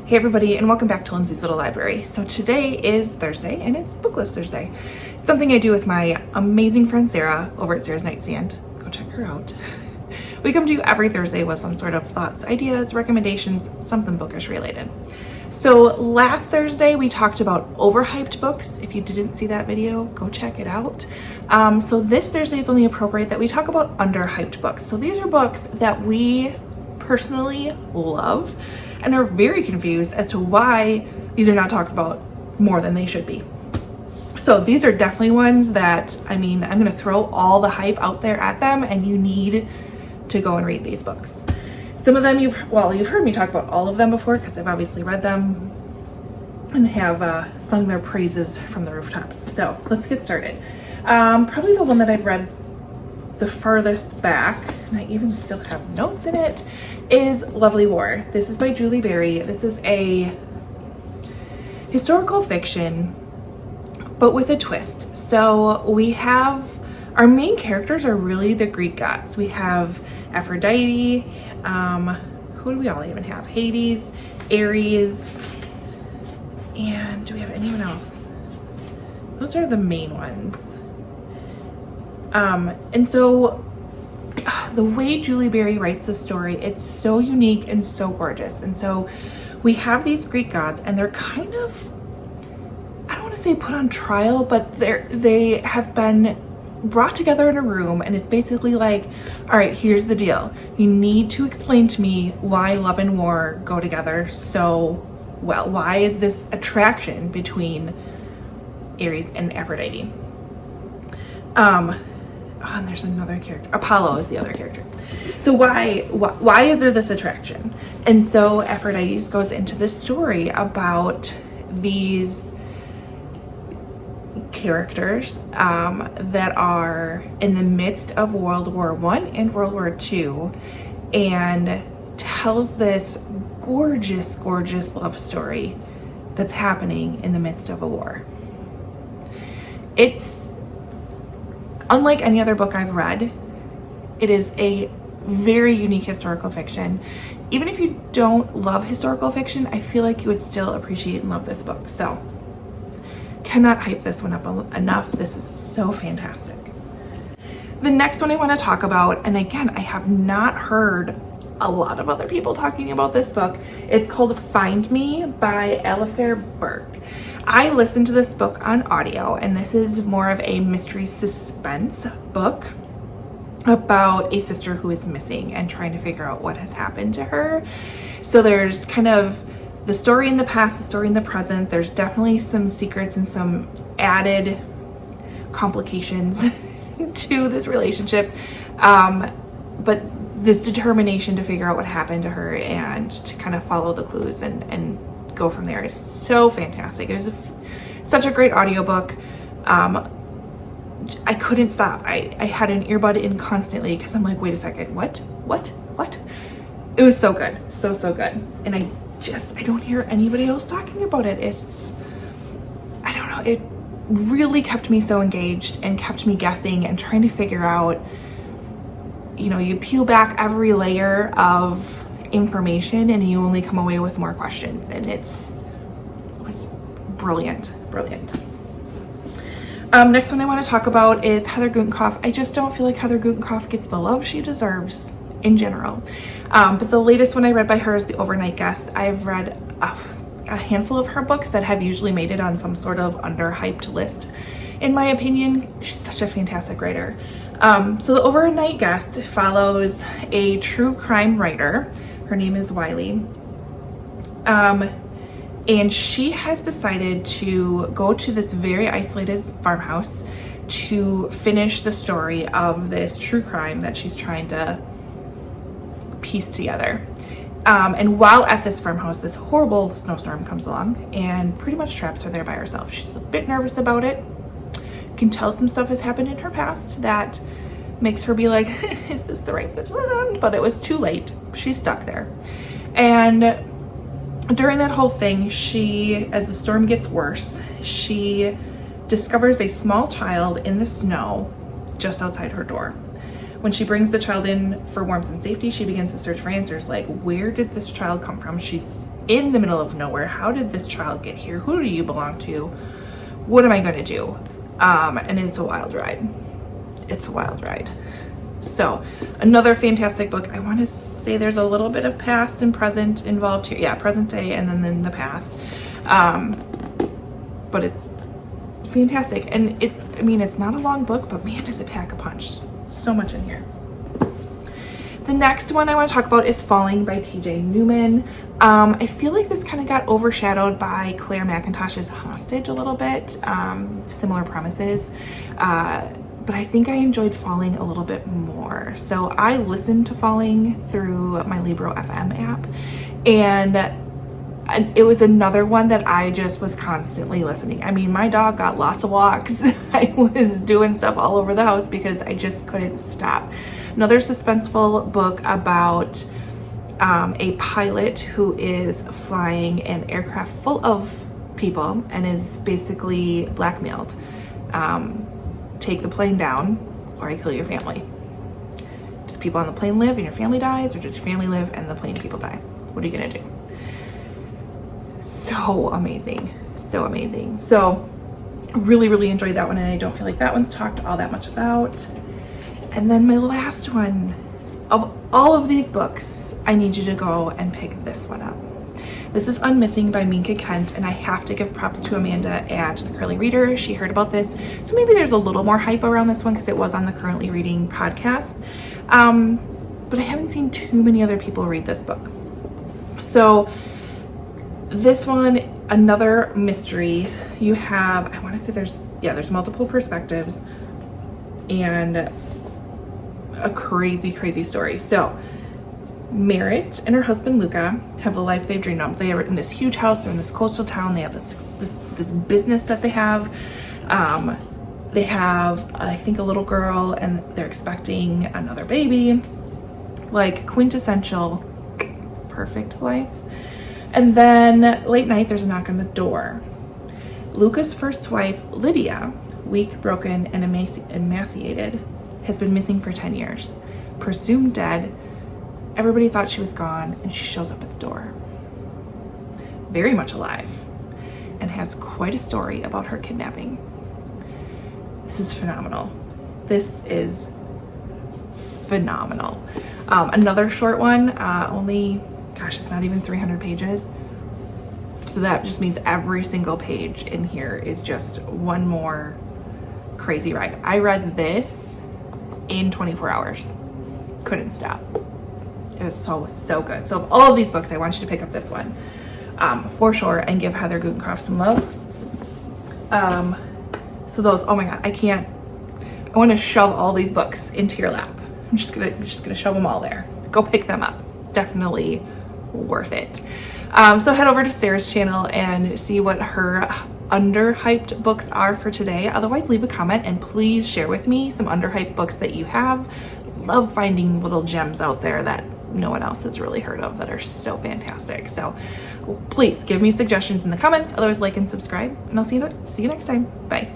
Hey everybody, and welcome back to Lindsey's Little Library. So today is Thursday, and it's BookList Thursday. It's something I do with my amazing friend Sarah over at Sarah's Nightstand. Go check her out. We come to you every Thursday with some sort of thoughts, ideas, recommendations, something bookish related. So last Thursday we talked about overhyped books. If you didn't see that video, go check it out. So this Thursday it's only appropriate that we talk about underhyped books. So these are books that we personally love and are very confused as to why these are not talked about more than they should be. So these are definitely ones that, I'm gonna throw all the hype out there at them, and you need to go and read these books. Some of them you've heard me talk about all of them before because I've obviously read them and have sung their praises from the rooftops. So let's get started. Probably the one that I've read the farthest back, and I even still have notes in it, is Lovely War. This is by Julie Berry. This is a historical fiction, but with a twist. So we have, our main characters are really the Greek gods. We have Aphrodite, who do we all even have? Hades, Ares, and do we have anyone else? Those are the main ones. And so the way Julie Berry writes the story, it's so unique and so gorgeous. And so we have these Greek gods, and they're kind of, I don't want to say put on trial, but they have been brought together in a room, and it's basically like, all right, here's the deal. You need to explain to me why love and war go together so well. Why is this attraction between Ares and Aphrodite? And there's another character. Apollo is the other character. So why is there this attraction? And so Aphrodite goes into this story about these characters that are in the midst of World War I and World War II, and tells this gorgeous, gorgeous love story that's happening in the midst of a war. It's unlike any other book I've read. It is a very unique historical fiction. Even if you don't love historical fiction, I feel like you would still appreciate and love this book. So, cannot hype this one up enough. This is so fantastic. The next one I want to talk about, and again, I have not heard a lot of other people talking about this book. It's called Find Me by Alifair Burke. I listened to this book on audio, and this is more of a mystery suspense book about a sister who is missing and trying to figure out what has happened to her. So there's kind of the story in the past, the story in the present. There's definitely some secrets and some added complications to this relationship. But this determination to figure out what happened to her and to kind of follow the clues and go from there is so fantastic. It was such a great audiobook. I couldn't stop. I had an earbud in constantly because I'm like, wait a second, what? It was so good, so good. And I don't hear anybody else talking about it. I don't know, it really kept me so engaged and kept me guessing and trying to figure out, you peel back every layer of information and you only come away with more questions, and it was brilliant. Next one I want to talk about is Heather Gutenkopf. I just don't feel like Heather Gutenkopf gets the love she deserves in general. But the latest one I read by her is The Overnight Guest. I've read a handful of her books that have usually made it on some sort of underhyped list. In my opinion, she's such a fantastic writer. So The Overnight Guest follows a true crime writer. Her name is Wiley. And she has decided to go to this very isolated farmhouse to finish the story of this true crime that she's trying to piece together. And while at this farmhouse, this horrible snowstorm comes along and pretty much traps her there by herself. She's a bit nervous about it. You can tell some stuff has happened in her past that makes her be like, is this the right decision? But it was too late. She's stuck there. And during that whole thing, as the storm gets worse, she discovers a small child in the snow just outside her door. When she brings the child in for warmth and safety, she begins to search for answers like, where did this child come from? She's in the middle of nowhere. How did this child get here? Who do you belong to? What am I going to do? And it's a wild ride. It's a wild ride. So another fantastic book. I want to say there's a little bit of past and present involved here. Yeah, present day and then in the past. But it's fantastic. And it's not a long book, but man, does it pack a punch. So much in here. The next one I want to talk about is Falling by TJ Newman. I feel like this kind of got overshadowed by Claire McIntosh's Hostage a little bit. Similar premises. But I think I enjoyed Falling a little bit more. So I listened to Falling through my Libro FM app, and it was another one that I just was constantly listening. I mean, my dog got lots of walks. I was doing stuff all over the house because I just couldn't stop. Another suspenseful book about a pilot who is flying an aircraft full of people and is basically blackmailed. Take the plane down or I kill your family. Do the people on the plane live and your family dies, or does your family live and the plane people die? What are you gonna do? So amazing, so amazing. So really, really enjoyed that one, and I don't feel like that one's talked all that much about. And then my last one, of all of these books, I need you to go and pick this one up. This is Unmissing by Minka Kent, and I have to give props to Amanda at The Currently Reader. She heard about this, so maybe there's a little more hype around this one because it was on the Currently Reading podcast. But I haven't seen too many other people read this book. So this one, another mystery. You have, I want to say there's multiple perspectives and a crazy, crazy story. So Merritt and her husband Luca have the life they've dreamed of. They are in this huge house. They're in this coastal town. They have this business that they have. They have, I think, a little girl, and they're expecting another baby. Like quintessential perfect life. And then late night, there's a knock on the door. Luca's first wife, Lydia, weak, broken, and emaciated, has been missing for 10 years. Presumed dead. Everybody thought she was gone, and she shows up at the door. Very much alive, and has quite a story about her kidnapping. This is phenomenal. This is phenomenal. Another short one, only, gosh, it's not even 300 pages. So that just means every single page in here is just one more crazy ride. I read this in 24 hours. Couldn't stop. It was so good. So of all of these books, I want you to pick up this one for sure and give Heather Gutenkopf some love. So those, oh my God, I want to shove all these books into your lap. I'm just gonna shove them all there. Go pick them up. Definitely worth it. So head over to Sarah's channel and see what her underhyped books are for today. Otherwise, leave a comment and please share with me some underhyped books that you have. Love finding little gems out there that no one else has really heard of that are so fantastic. So please give me suggestions in the comments. Otherwise, like and subscribe, and I'll see you next time. Bye.